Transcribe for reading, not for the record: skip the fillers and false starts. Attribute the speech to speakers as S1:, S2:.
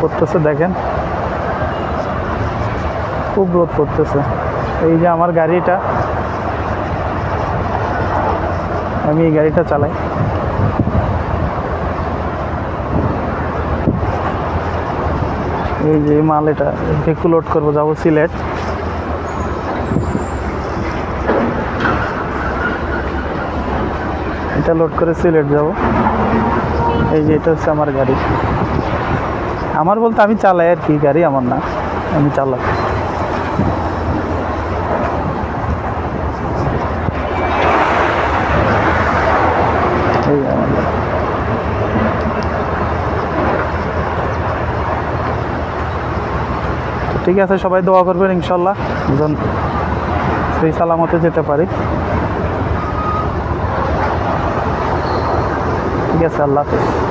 S1: পড়তেছে, দেখেন খুব রোদ পড়তেছে। এই যে আমার গাড়িটা, আমি এই গাড়িটা চালাই। এই যে মাল, এটা একটু লোড করবো, যাবো সিলেট। এটা লোড করে সিলেট যাব। এই যে এটা হচ্ছে আমার গাড়ি। আমার বলতে আমি চালাই আর কি, গাড়ি আমার না, আমি চালাই। এই আমার গাড়ি। ঠিক আছে, সবাই দোয়া করবেন ইনশাল্লাহ যেন সেই সালামতে যেতে পারি। ঠিক আছে, আল্লাহ হাফেজ।